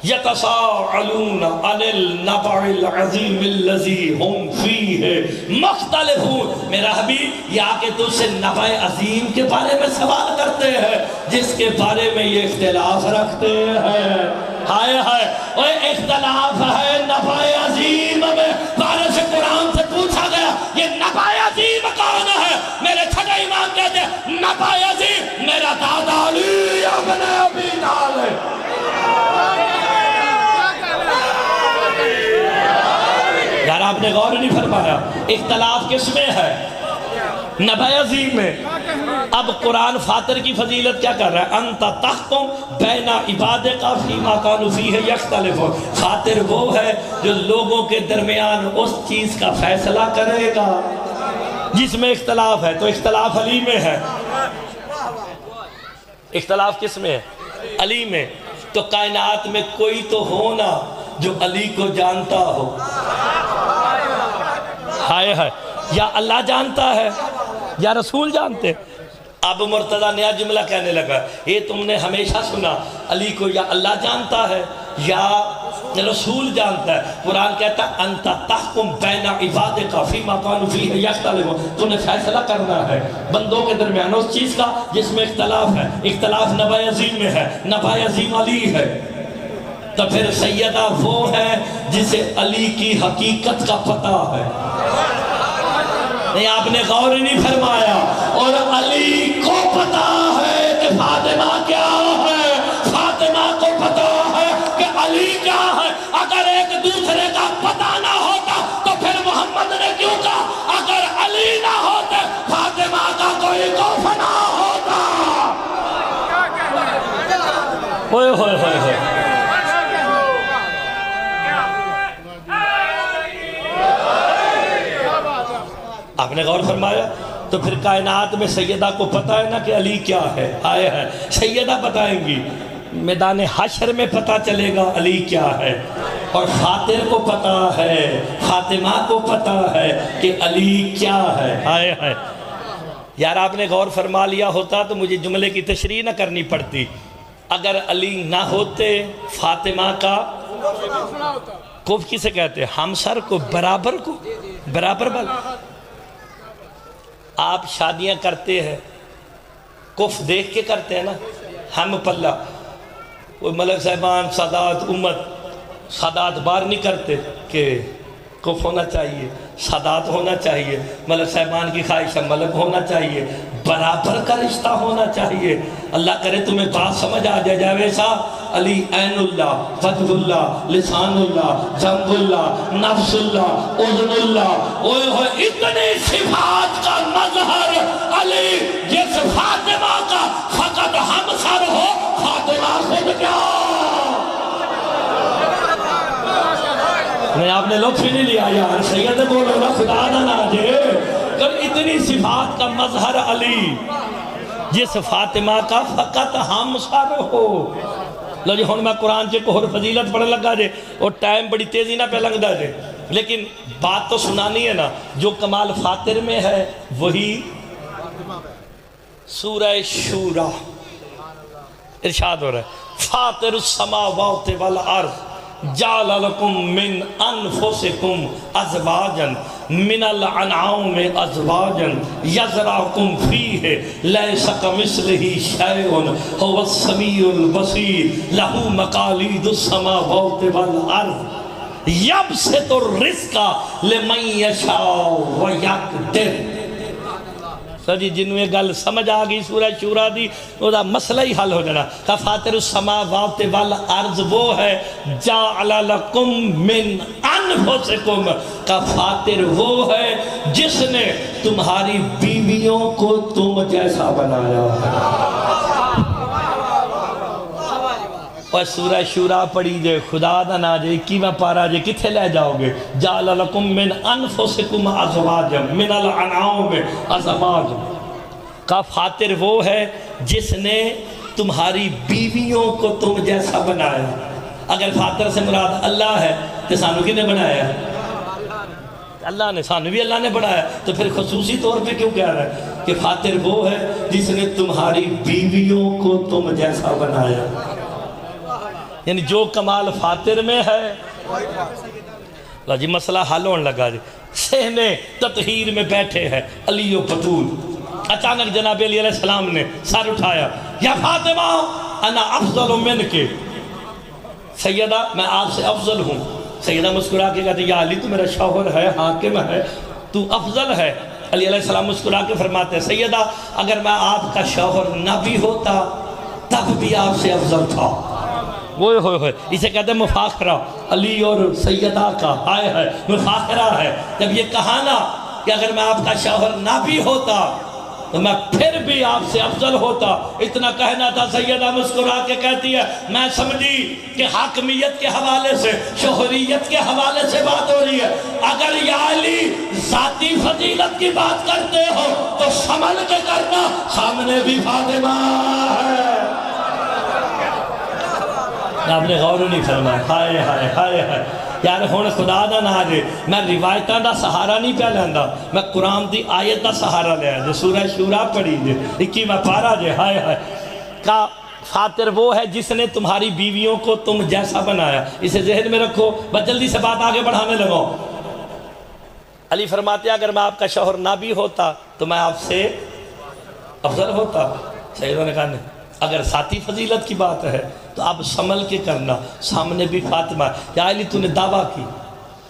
یتساءلون عن النبع العظیم الذی ہم فیہ مختلفون. میرا حبیب یا کہ تجھ سے نبع عظیم کے بارے میں سوال کرتے ہیں جس کے بارے میں یہ اختلاف رکھتے ہیں. ہائے ہائے اوہ اختلاف ہے نبع عظیم میں. بارے سے قرآن سے پوچھا گیا یہ نبع عظیم کون ہے؟ میرے چھٹے امام کہتے ہیں نبع عظیم میرا دادا علی ابن ابی طالب. یار آپ نے غور نہیں فرمایا اختلاف کس میں ہے؟ نبع عظیم میں. اب قرآن فاطر کی فضیلت کیا کر رہا ہے؟ انت تحکم بین عبادک فیما کانوا فیہ یختلفون. فاطر وہ ہے جو لوگوں کے درمیان اس چیز کا فیصلہ کرے گا جس میں اختلاف ہے. تو اختلاف علی میں ہے. اختلاف کس میں ہے؟ علی میں. تو کائنات میں کوئی تو ہونا جو علی کو جانتا ہو. ہائے ہائے یا اللہ جانتا ہے یا رسول جانتے. اب مرتضیٰ نیا جملہ کہنے لگا یہ تم نے ہمیشہ سنا علی کو یا اللہ جانتا ہے یا رسول جانتا ہے. قرآن کہتا ہے انت تحکم بین عبادک فیما کانوا فیہ یختلفون. تو نے فیصلہ کرنا ہے بندوں کے درمیان اس چیز کا جس میں اختلاف ہے. اختلاف نبع عظیم میں ہے. نبع عظیم علی ہے. تو پھر سیدہ وہ ہے جسے علی کی حقیقت کا پتہ ہے. نہیں آپ نے غور نہیں فرمایا. اور علی کو پتہ ہے کہ فاطمہ کیا ہے. فاطمہ کو پتہ ہے کہ علی کیا ہے. اگر ایک دوسرے کا پتہ نہ ہوتا تو پھر محمد نے کیوں کہا اگر علی نہ ہوتے فاطمہ کا کوئی خوف نہ ہوتا. ہوئے ہوئے ہوئے ہوئے آپ نے غور فرمایا. تو پھر کائنات میں سیدہ کو پتہ ہے نا کہ علی کیا ہے. آئے ہے سیدہ بتائیں گی. میدان حشر میں پتہ چلے گا علی کیا ہے. اور فاطر کو پتہ ہے, فاطمہ کو پتہ ہے کہ علی کیا ہے. آئے ہے یار آپ نے غور فرما لیا ہوتا تو مجھے جملے کی تشریح نہ کرنی پڑتی. اگر علی نہ ہوتے فاطمہ کا خوف کسے کہتے ہیں؟ ہمسر کو, برابر کو, برابر والا. آپ شادیاں کرتے ہیں کف دیکھ کے کرتے ہیں نا. ہم پلہ وہ ملک صاحبان سادات امت سادات بار نہیں کرتے کہ کف ہونا چاہیے, سادات ہونا چاہیے. ملک صاحبان کی خواہش ہے ملک ہونا چاہیے, برابر کا رشتہ ہونا چاہیے. اللہ کرے تمہیں بات سمجھ آ جائے. جاوید صاحب علی عین اللہ, فتح اللہ, لسان اللہ, جنب اللہ, نفس اللہ, اذن اللہ. اوہ ہوئے اتنی صفات کا مظہر علی جس فاطمہ کا فقط ہمسر ہو. فاطمہ خود کیا آپ نے لطف ہی نہیں لیا یار، سید بولو نا خدا دا ناجے، کر اتنی صفات کا مظہر علی، جس فاطمہ کا فقط ہم سر ہو۔ لو جی ہون میں قرآن چے کوہر فضیلت پڑھنے لگا جے، اور ٹائم بڑی تیزی نہ پہ لگتا جے، لیکن بات تو سنانی ہے نا، جو کمال فاتر میں ہے وہی سورہ شورا ارشاد ہو رہا ہے، فاتر السماوات والارض جعل لکم من انفسکم ازواجا من الانعام ازواجا یزرعکم فیہ لیس کمثلہ شیء هو السمیع البصیر لہ مقالید السماوات والارض یبسط الرزق لمن یشاء ویقدر۔ سر جی جنہوں یہ گل سمجھ آگئی سورہ شورا دی، وہ دا مسئلہ ہی حل ہو جانا۔ کہ فاتر السماوات والارض وہ ہے جعل لکم من انفسکم، کہ فاتر وہ ہے جس نے تمہاری بیویوں کو تم جیسا بنایا ہے۔ اور سورہ شورا پڑھی جے، خدا دا نا جے، کی میں پارا جے کتھے لے جاؤ گے؟ جعل لکم من انفسکم ازواجا من الانعام ازواجا، کا فاتر وہ ہے جس نے تمہاری بیویوں کو تم جیسا بنایا۔ اگر فاتر سے مراد اللہ ہے تو سانو کی نے بنایا ہے؟ اللہ نے، سانو بھی اللہ نے بنایا، تو پھر خصوصی طور پہ کیوں کہہ رہا ہے کہ فاتر وہ ہے جس نے تمہاری بیویوں کو تم جیسا بنایا؟ یعنی جو کمال فاتر میں ہے۔ اللہ جی مسئلہ حل ہونے لگا جی، صحنے تطہیر میں بیٹھے ہیں علی و بطول، اچانک جناب علی علیہ السلام نے سر اٹھایا، یا فاطمہ انا افضل منک، سیدہ میں آپ سے افضل ہوں۔ سیدہ مسکرا کے کہتے یا علی تو میرا شوہر ہے، حاکم ہے، تو افضل ہے۔ علی علیہ السلام مسکرا کے فرماتے ہیں سیدہ اگر میں آپ کا شوہر نہ بھی ہوتا تب بھی آپ سے افضل تھا۔ وہ ہوئے اسے کہتے ہیں مفاخرہ، علی اور سیدہ کا آئے ہے مفاخرہ ہے۔ جب یہ کہا نا کہ اگر میں آپ کا شوہر نہ بھی ہوتا تو میں پھر بھی آپ سے افضل ہوتا، اتنا کہنا تھا، سیدہ مسکرا کے کہتی ہے میں سمجھی کہ حاکمیت کے حوالے سے، شوہریت کے حوالے سے بات ہو رہی ہے، اگر یا علی ذاتی فضیلت کی بات کرتے ہو تو سنبھل کے کرنا، سامنے بھی فاطمہ ہے۔ آپ نے غور نہیں فرمایا، ہائے ہائے ہائے ہائے یار ہون خدا دا نا جے، میں روایتاں دا سہارا نہیں پہ لیندہ، میں قرآن دی آیت دا سہارا لیا جے، سورہ شورا پڑھی جے، 21واں پارا جے، ہائے ہائے کا فاتر وہ ہے جس نے تمہاری بیویوں کو تم جیسا بنایا۔ اسے ذہن میں رکھو، بس جلدی سے بات آگے بڑھانے لگو۔ علی فرماتے ہیں اگر میں آپ کا شوہر نہ بھی ہوتا تو میں آپ سے افضل ہوتا۔ سیدوں نے کہا نہیں، اگر ذاتی فضیلت کی بات ہے تو آپ سنبھل کے کرنا، سامنے بھی فاطمہ۔ یا علی تو نے دعویٰ کی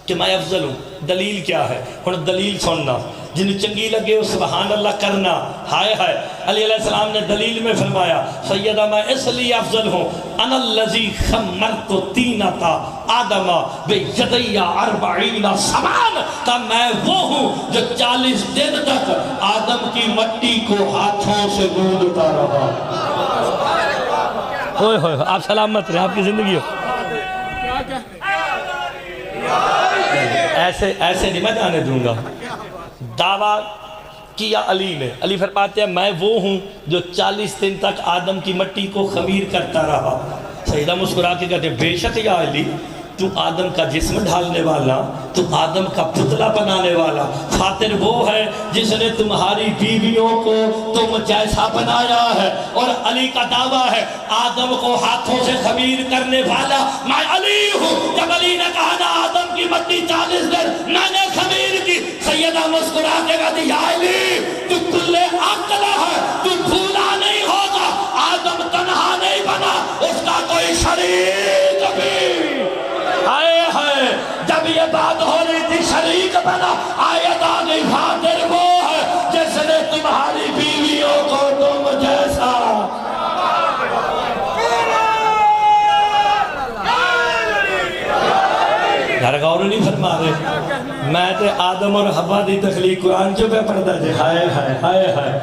کہ میں افضل ہوں، دلیل کیا ہے؟ ہن دلیل سننا، جنہیں چنگی لگے سبحان اللہ کرنا، ہائے ہائے۔ علی علیہ السلام نے دلیل میں فرمایا سیدہ میں اس لیے افضل ہوں، انا الذی خمرت طینۃ آدم بیدی 40 سمان، کہ میں وہ ہوں جو 40 دن تک آدم کی مٹی کو ہاتھوں سے گوندتا رہا۔ ہوئے ہوئے آپ سلامت رہے، آپ کی زندگی ہو۔ ایسے نہیں میں جانے دوں گا۔ دعویٰ کیا علی نے، علی فرماتے ہیں میں وہ ہوں جو 40 دن تک آدم کی مٹی کو خمیر کرتا رہا۔ سیدہ مسکرا کے کہتے ہیں بے شک یا علی تو آدم کا جسم ڈھالنے والا، تو آدم کا پتلا بنانے والا، فاتر وہ ہے جس نے تمہاری بیویوں کو تم جیسا بنایا ہے۔ اور علی کا دعویٰ ہے آدم کو ہاتھوں سے خمیر کرنے والا میں علی ہوں۔ جب علی نے کہا نا آدم کی مٹی 40 دن میں نے خمیر کی، سیدہ مسکرا کے کہتی یا علی تو کل عقل ہے، تو بھولا نہیں ہوگا، آدم تنہا نہیں بنا، اس کا کوئی شریک بھی۔ آئے ہے جب یہ بات ہو رہی تھی شریک بنا، آیت آگئی فاتر وہ ہے جس نے تمہاری بیویوں کو تم جیسا۔ یار غور نہیں فرما رہے، میں تے آدم اور حوا دی تخلیق قرآن جو پہ پڑھتا جے، ہائے ہائے ہائے ہائے۔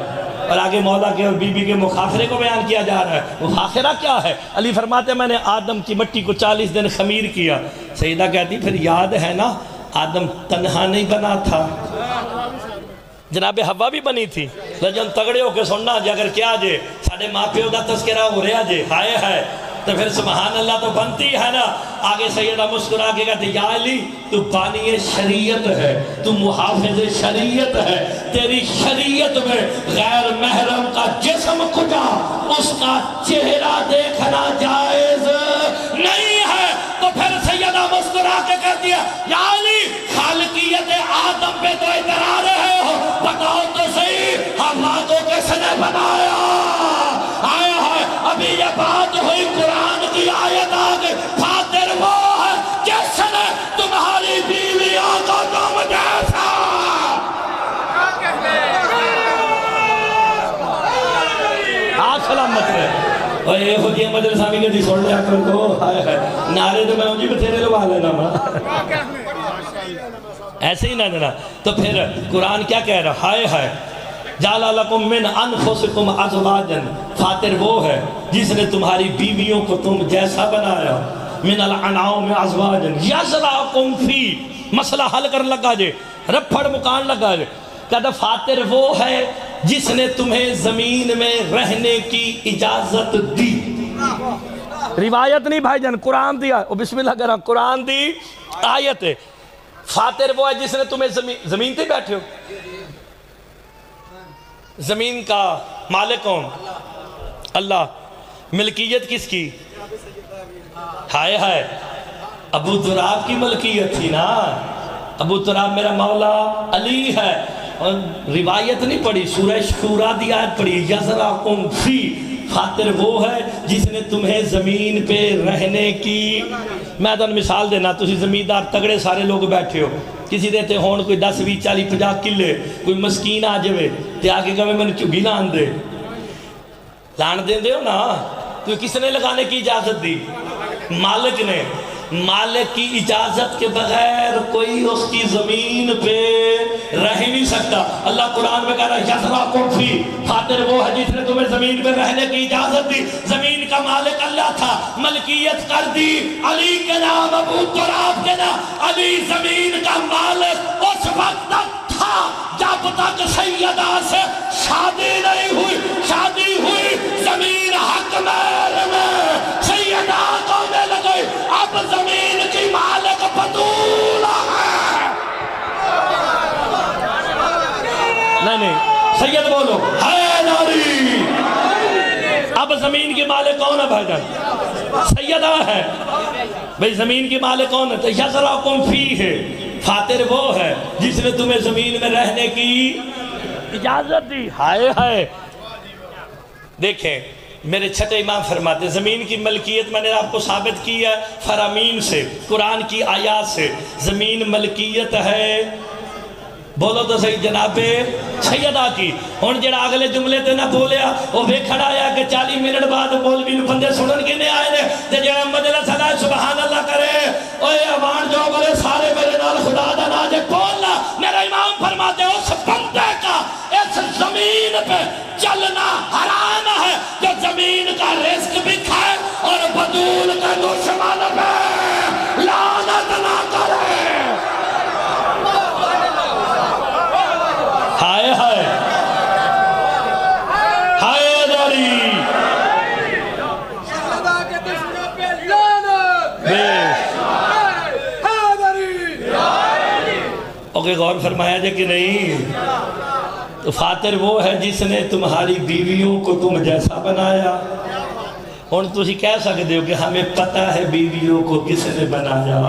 اور آگے مولا کے اور بی بی کے مخاخرے کو بیان کیا جا رہا ہے۔ مخاخرہ کیا ہے؟ علی فرماتے ہیں میں نے آدم کی مٹی کو 40 دن خمیر کیا۔ سیدہ کہتی پھر یاد ہے نا آدم تنہا نہیں بنا تھا، جناب حوا بھی بنی تھی۔ لیکن تگڑے ہو کے سننا جے اگر کیا جے ساڑھے ماں پیو دا تذکرہ ہو رہا جے ہائے ہے تو پھر سبحان اللہ تو بنتی ہے نا۔ آگے سیدہ مسکرا کے کہتے یا علی تو بانی شریعت ہے، تو محافظ شریعت ہے، تیری شریعت میں غیر محرم کا جسم کجا اس کا چہرہ دیکھنا جائز نہیں ہے۔ تو پھر سیدہ مسکرا کے کہتی ہے یا علی خالقیت آدم پہ تو اترا رہے ہو، بتاؤ تو صحیح حوا کو کس نے بنایا؟ آیا ہے ابھی یہ بات ہوئی قرآن کی آیت آگے فاتر وہ ہے جس نے تمہاری بیویوں کو تم جیسا۔ آپ سلامت رہے اور یہ ہو جی مدرسہ بھی کہتی سوڑ لیا کر کو ہائے ہے نعرے تو میں ہوں جی بتیرے لوا لینا ماں ایسے ہی نہ دینا۔ تو پھر قرآن کیا کہہ رہا ہائے ہے جعل لکم من انفسکم ازواجا، فاتر وہ ہے جس نے تمہاری بیویوں کو تم جیسا بنایا، من الانعام ازواجا یزرعکم فی، مسئلہ حل کر لگا جے رپھڑ مکان لگا جے کہتا فاتر وہ ہے جس نے تمہیں زمین میں رہنے کی اجازت دی۔ روایت نہیں بھائی جان قرآن دیا بسم اللہ کرام قرآن دی آیت ہے۔ فاتر وہ ہے جس نے تمہیں زمین تے بیٹھے ہو، زمین کا مالک کون؟ اللہ۔ ملکیت کس کی؟ ہائے ہائے ابو تراب کی ملکیت تھی نا، ابو تراب میرا مولا علی ہے۔ اور روایت نہیں پڑھی سورہ شورا دی آیت پڑھی یزرعکم فی، فاتر وہ ہے جس نے تمہیں زمین پہ رہنے کی۔ میں تو مثال دینا تسی زمیندار تگڑے سارے لوگ بیٹھے ہو، کسی دیتے ہون کوئی 10 20 40 50 کلے، کوئی مسکین آ جوے تے آگے کہ میں نے چگی لان دے لان دے ہو نا، تو کس نے لگانے کی اجازت دی؟ مالک نے۔ مالک کی اجازت کے بغیر کوئی اس کی زمین پہ رہ ہی نہیں سکتا۔ اللہ قرآن میں کہہ رہا ہے یزرعکم فی، فاتر وہ ہے جس نے تمہیں زمین پہ رہنے کی اجازت دی۔ زمین کا مالک اللہ تھا، ملکیت کر دی علی کے نام، ابو تراب کے نام۔ علی زمین کا مالک اس وقت تک تھا جب تک سیدہ سے شادی نہیں ہوئی۔ شادی ہوئی زمین حق مال میں، سیدہ کو میں لگئی، اب زمین کی مالک بطول ہے۔ نہیں سید بولو حیدری، اب زمین کی مالک کون ہے بھائی جان؟ سیدہ ہے۔ بھئی زمین کی مالک کون ہے؟ تو یزرعکم فی ہے، فاتر وہ ہے جس نے تمہیں زمین میں رہنے کی اجازت دی۔ ہائے ہائے دیکھیں میرے چھٹے امام فرماتے زمین کی ملکیت میں نے آپ کو ثابت کی ہے فرامین سے، قرآن کی آیات سے۔ زمین ملکیت ہے، بولو تو صحیح جناب سیدہ کی۔ ہون جڑا اگلے جملے تے نہ بولیا وہ وے کھڑا آیا کہ 40 منٹ بعد مولوی نو بندے سنن کے نے آئے نے تے جڑا مجلس ہے سبحان اللہ کرے اوے اوان جو بولے سارے میرے نال خدا دا نام جے بولنا۔ میرا امام فرماتے اس بندے کا اس زمین پہ چلنا حرام ہے جو زمین کا رزق بھی کھائے اور بدول کا دشمن پہ لعنت نہ کرے۔ ہائے ہائے ہائے داری اوکے غور فرمایا جائے کہ نہیں؟ تو فاتر وہ ہے جس نے تمہاری بیویوں کو تم جیسا بنایا۔ اور تسی کہہ سکتے ہو کہ ہمیں پتہ ہے بیویوں کو کس نے بنایا۔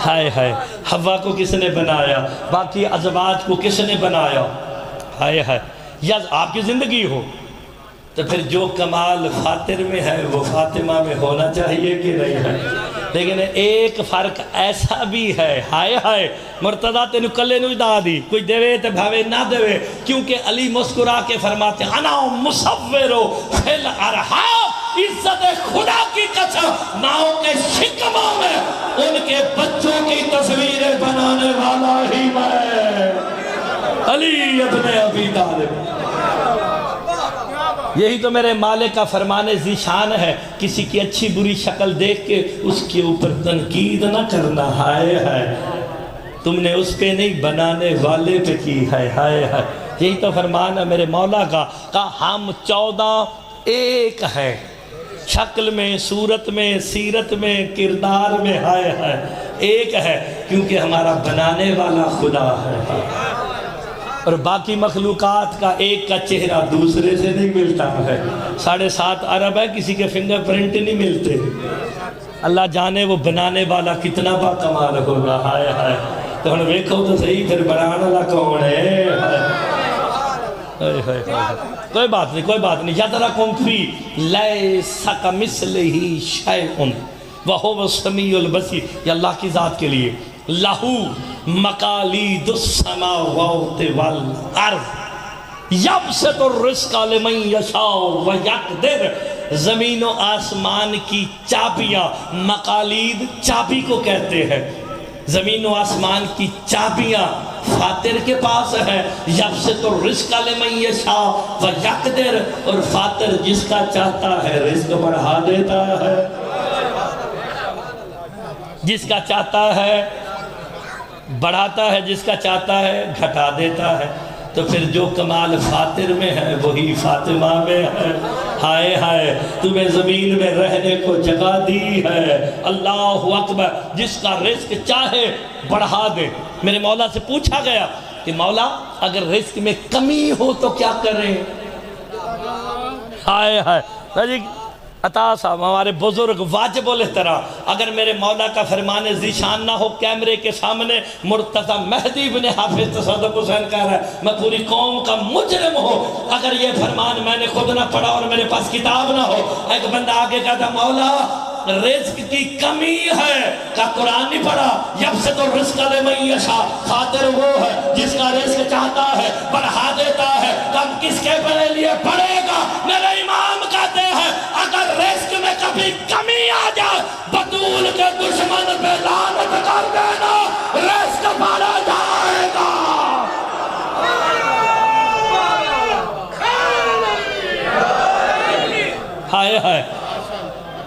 ہائے ہائے حوا کو کس نے بنایا، باقی ازواج کو کس نے بنایا۔ ہائے ہائے یا آپ کی زندگی ہو تو پھر جو کمال فاتر میں ہے وہ فاطمہ میں ہونا چاہیے کہ نہیں ہے۔ لیکن ایک فرق ایسا بھی ہے، ہائے ہائے مرتضیٰ تینو کلے نو دا دی کوئی دیوے تے بھاوے نہ دیوے، کیونکہ علی مسکرا کے فرماتے انا مصورو فی الارحام، عزت خدا کی قسم ماؤں کے شکموں میں ان کے بچوں کی تصویریں بنانے والا ہی میں علی ابن ابی طالب۔ یہی تو میرے مالک کا فرمان ذیشان ہے، کسی کی اچھی بری شکل دیکھ کے اس کے اوپر تنقید نہ کرنا، ہائے ہائے تم نے اس پہ نہیں بنانے والے پہ کی ہے، ہائے ہائے یہی تو فرمان ہے میرے مولا کا، کہا ہم 14 ایک ہیں، شکل میں، صورت میں، سیرت میں، کردار میں، ہائے ہائے ایک ہے، کیونکہ ہمارا بنانے والا خدا ہے، اور باقی مخلوقات کا ایک کا چہرہ دوسرے سے نہیں ملتا ہے۔ 7.5 ارب ہے، کسی کے فنگر پرنٹ نہیں ملتے، اللہ جانے وہ بنانے والا کتنا با کمال ہوگا، ہائے ہائے تو ہم ویکھو تو صحیح پھر بنانا والا کون ہے، کوئی بات نہیں، کوئی بات نہیں، یَدْرَكُمْ فِي لَيْسَ كَمِثْلِهِ شَيْءٌ وَهُوَ السَّمِيعُ الْبَصِيرُ، یہ اللہ کی ذات کے لیے، لَهُ مَقَالِيدُ السَّمَاوَاتِ وَالْأَرْضِ يَبْسُطُ الرِّزْقَ لِمَن يَشَاءُ وَيَقْدِرُ، زمین و آسمان کی چابیاں، مقالید چابی کو کہتے ہیں، زمین و آسمان کی چابیاں فاتر کے پاس ہے، یبسط الرزق لمن یشاء ویقدر، اور فاتر جس کا چاہتا ہے رزق بڑھا دیتا ہے، جس کا چاہتا ہے بڑھاتا ہے، جس کا چاہتا ہے گھٹا دیتا ہے، تو پھر جو کمال فاتر میں ہے وہی فاطمہ میں ہے، ہائے ہائے تمہیں زمین میں رہنے کو جگہ دی ہے، اللہ اکبر، جس کا رزق چاہے بڑھا دے۔ میرے مولا سے پوچھا گیا کہ مولا اگر رزق میں کمی ہو تو کیا کریں، ہائے ہائے عطا صاحب ہمارے بزرگ واجب الاحترام، اگر میرے مولا کا فرمان ذیشان نہ ہو کیمرے کے سامنے مرتضی مہدی بن حافظ تصدق حسین کہہ رہا ہے میں پوری قوم کا مجرم ہوں، اگر یہ فرمان میں نے خود نہ پڑھا اور میرے پاس کتاب نہ ہو، ایک بندہ آگے کہتا مولا رزق کی کمی ہے، کہ قرآن نہیں پڑھا، یبسط الرزق لمن یشاء، فاتر وہ ہے جس کا رزق چاہتا ہے بڑھا دیتا ہے، کم کس کے لیے پڑھے گا، میرے امام کہتے ہیں اگر رزق میں کبھی کمی آ جائے بطول کے دشمن پہ لعنت کر دینا، رزق بڑھ جائے گا۔ ہائے ہائے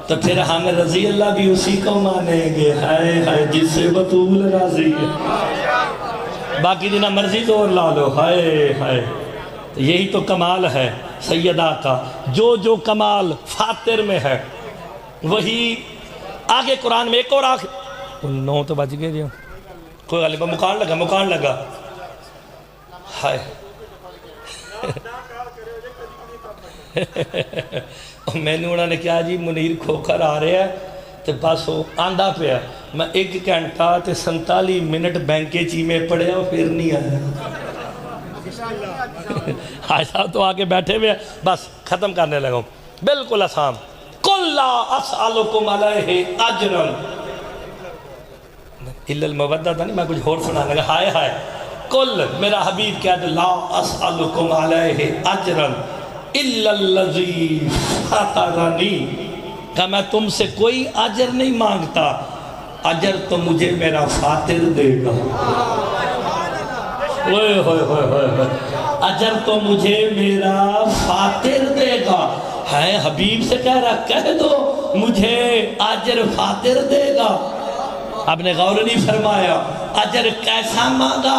تو پھر ہم رضی اللہ بھی اسی کو مانیں گے، ہائے ہائے جس سے بطول راضی ہے، باقی جنہ مرضی زور لا لو، ہائے ہائے یہی تو کمال ہے سیدہ کا، جو کمال فاتر میں ہے وہی آگے قرآن میں ایک اور آخر 9 تو بج گئے جی، کوئی غالبہ مکان لگا ہائے میں نے انہوں نے کہا جی منیر کھوکھر آ رہے ہیں تو بس وہ آندھا پہ ہے، میں 1 گھنٹہ تے 47 منٹ بینکے چی میں پڑھے اور پھر نہیں آیا، حاج صاحب تو آگے بیٹھے ہوئے بس ختم کرنے لگا ہوں، بالکل آسان، قُلْ لَا أَسْأَلُكُمْ عَلَيْهِ أَجْرًا إِلَّا الْمَوَدَّةَ نہیں میں کچھ اور سنا لگا، ہائے ہائے قُلْ میرا حبیب کہہ دے لَا أَسْأَلُكُمْ عَلَيْهِ أَجْرًا إِلَّا الَّذِي فَطَرَنِي، کہ میں تم سے کوئی اجر نہیں مانگتا، اجر تو مجھے میرا فاتر دے گا، اجر تو مجھے میرا فاتر دے گا، ہے حبیب سے کہہ رہا کہہ دو مجھے اجر فاتر دے گا، آپ نے غور نہیں فرمایا اجر کیسا مانگا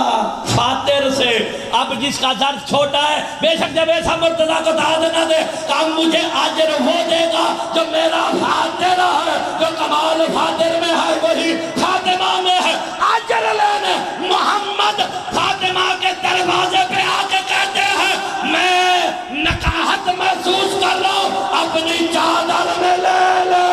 فاتر سے، اب جس کا ظرف چھوٹا ہے بے شک جب ایسا مرتضیٰ کو داد نہ دے کہ مجھے اجر وہ دے گا جو میرا فاتر ہے، جو کمال فاتر میں ہے وہی فاطمہ میں ہے، اجر لینے محمد فاطمہ کے دروازے پہ آ کے کہتے ہیں میں نکاحت محسوس کر رہا ہوں اپنی چادر میں لے لے،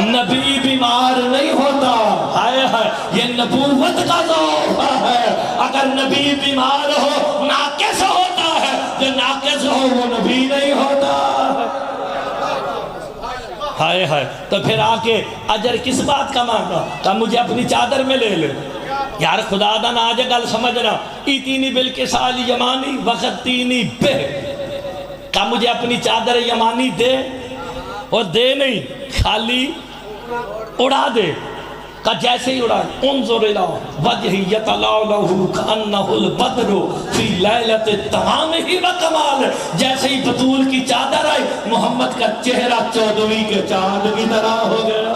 نبی بیمار نہیں ہوتا، ہائے ہائے یہ نبوت کا ذوق ہے، اگر نبی بیمار ہو ناقص ہوتا ہے، جو ناقص ہو وہ نبی نہیں ہوتا، ہائے ہائے تو پھر آ کے اجر کس بات کا مانگا کہ مجھے اپنی چادر میں لے لے، یار خدا دا نہ آجے گل سمجھنا، ایتینی بالکسال یمانی وقتینی بے، کہ مجھے اپنی چادر یمانی دے، اور دے نہیں خالی اڑا دے، کا جیسے ہی اڑا انظر الہ وجہ یتلالہ کانہ البدر فی لیلۃ تمامہ و کمال، جیسے ہی بطول کی چادر آئی محمد کا چہرہ 14ویں کے چاند کی طرح ہو گیا۔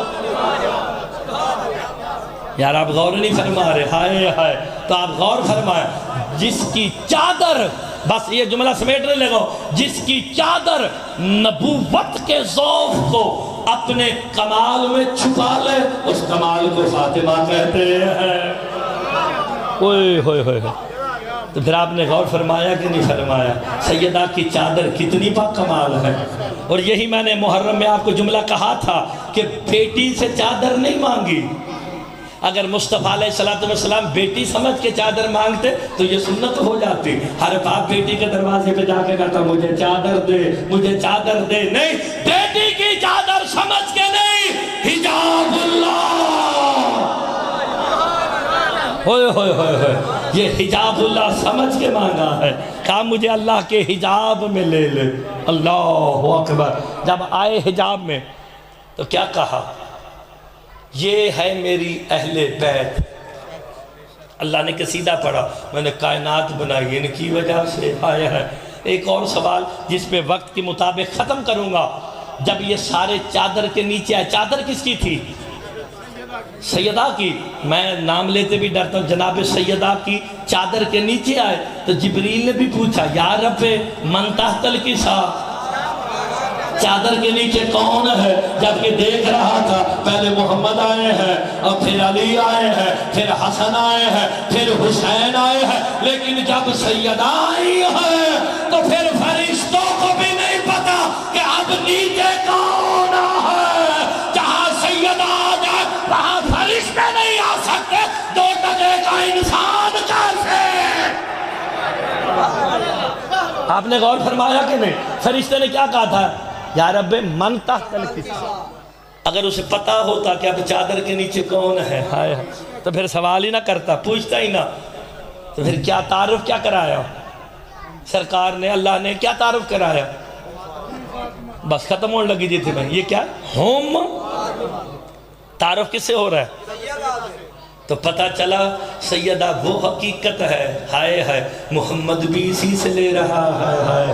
یار آپ غور نہیں فرما رہے، ہائے ہائے، تو آپ غور فرمائیں، جس کی چادر، بس یہ جملہ سمیٹنے لگا، جس کی چادر نبوت کے ذوق کو اپنے کمال میں چھپا لے، اس کمال کو فاطمہ کہتے ہیں۔ اوئے ہوئے ہوئے، تو پھر آپ نے غور فرمایا کہ نہیں فرمایا؟ سیدہ کی چادر کتنی با کمال ہے۔ اور یہی میں نے محرم میں آپ کو جملہ کہا تھا کہ بیٹی سے چادر نہیں مانگی۔ اگر مصطفیٰ علیہ السلام بیٹی سمجھ کے چادر مانگتے تو یہ سنت ہو جاتی، ہر باپ بیٹی کے دروازے پہ جا کے کہتا مجھے چادر دے، مجھے چادر دے، نہیں، بیٹی کی چادر سمجھ کے نہیں، حجاب اللہ، ہوئے ہوئے ہوئے ہوئے، یہ حجاب اللہ سمجھ کے مانگا ہے، کہا مجھے اللہ کے حجاب میں لے لے۔ اللہ اکبر، جب آئے حجاب میں تو کیا کہا؟ یہ ہے میری اہل بیت۔ اللہ نے قصیدہ پڑھا، میں نے کائنات بنائی ان کی وجہ سے آیا ہے۔ ایک اور سوال جس پہ وقت کے مطابق ختم کروں گا، جب یہ سارے چادر کے نیچے آئے، چادر کس کی تھی؟ سیدہ کی۔ میں نام لیتے بھی ڈرتا ہوں، جناب سیدہ کی چادر کے نیچے آئے تو جبریل نے بھی پوچھا یا رب من تحت الکساء، چادر کے نیچے کون ہے؟ جبکہ دیکھ رہا تھا پہلے محمد آئے ہیں اور پھر علی آئے ہیں، پھر حسن آئے ہیں، پھر حسین آئے ہیں، لیکن جب سیدہ آئی ہے تو پھر فرشتوں کو بھی نہیں پتا کہ اب نیچے کون ہے۔ جہاں سیدہ آ جائے وہاں فرشتے نہیں آ سکتے، دو ٹکے کا انسان کیسے؟ آپ نے غور فرمایا کہ نہیں؟ فرشتے نے کیا کہا تھا؟ یا رب من تحت الکساء۔ اگر اسے پتا ہوتا کہ اب چادر کے نیچے کون ہے، ہائے تو پھر سوال ہی نہ کرتا، پوچھتا ہی نہ، تو پھر کیا تعارف کیا کرایا سرکار نے، اللہ نے کیا تعارف کرایا؟ بس ختم ہونے لگی جی تھی میں، یہ کیا ہوم تعارف کس سے ہو رہا ہے؟ تو پتا چلا سیدہ وہ حقیقت ہے، ہائے ہائے محمد بھی اسی سے لے رہا ہے، ہائے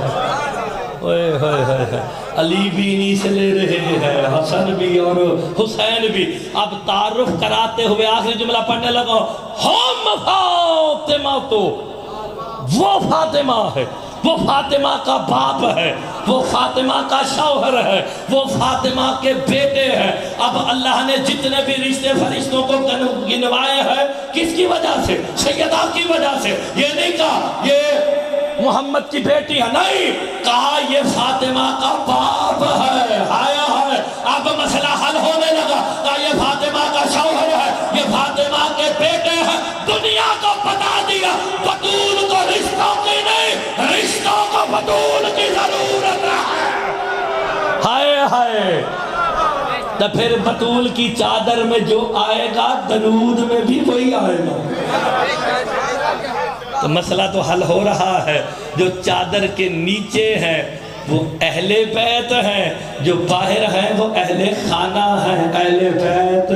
علی بھی انہی سے لے رہے ہیں، حسن بھی اور حسین بھی۔ اب تعارف کراتے ہوئے آخری جملہ پڑھنے لگا، ہم فاطمہ، تو وہ فاطمہ ہے، وہ فاطمہ کا باپ ہے، وہ فاطمہ کا شوہر ہے، وہ فاطمہ کے بیٹے ہیں۔ اب اللہ نے جتنے بھی رشتے فرشتوں کو گنوائے ہیں کس کی وجہ سے؟ سیدہ کی وجہ سے۔ یہ نہیں کہا یہ محمد کی بیٹی ہے، نہیں، کہا یہ فاطمہ کا باپ ہے، آیا ہے۔ اب مسئلہ حل ہونے لگا، کہا یہ فاطمہ کا شوہر ہے، یہ فاطمہ کے بیٹے ہیں۔ دنیا کو بتا دیا بطول کو رشتوں کی نہیں، رشتوں کو بطول کی ضرورت ہے، ہائے ہائے۔ تو پھر بطول کی چادر میں جو آئے گا درود میں بھی وہی آئے گا۔ تو مسئلہ تو حل ہو رہا ہے، جو چادر کے نیچے ہیں وہ اہل بیت ہیں، جو باہر ہیں وہ اہل خانہ ہیں، اہل بیت۔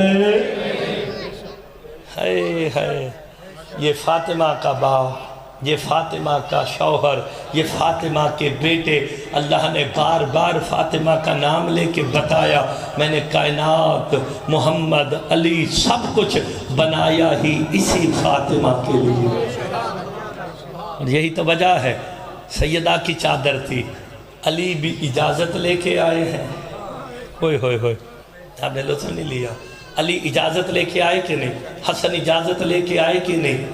ہائے ہائے، یہ فاطمہ کا باپ، یہ فاطمہ کا شوہر، یہ فاطمہ کے بیٹے، اللہ نے بار بار فاطمہ کا نام لے کے بتایا، میں نے کائنات، محمد، علی سب کچھ بنایا ہی اسی فاطمہ کے لیے۔ اور یہی تو وجہ ہے، سیدہ کی چادر تھی، علی بھی اجازت لے کے آئے ہیں، ہوئے ہوئے ہوئے، آپ نے لطف نہیں لیا، علی اجازت لے کے آئے کہ نہیں؟ حسن اجازت لے کے آئے کہ نہیں؟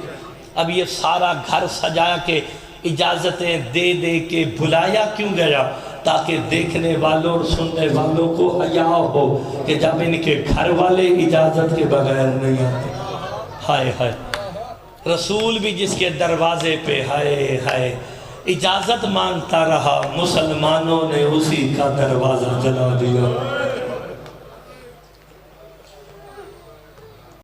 اب یہ سارا گھر سجا کے اجازتیں دے دے کے بلایا کیوں گیا؟ تاکہ دیکھنے والوں اور سننے والوں کو حیا ہو کہ جب ان کے گھر والے اجازت کے بغیر نہیں آتے۔ ہائے ہائے، رسول بھی جس کے دروازے پہ ہائے ہائے اجازت مانگتا رہا، مسلمانوں نے اسی کا دروازہ جلا دیا۔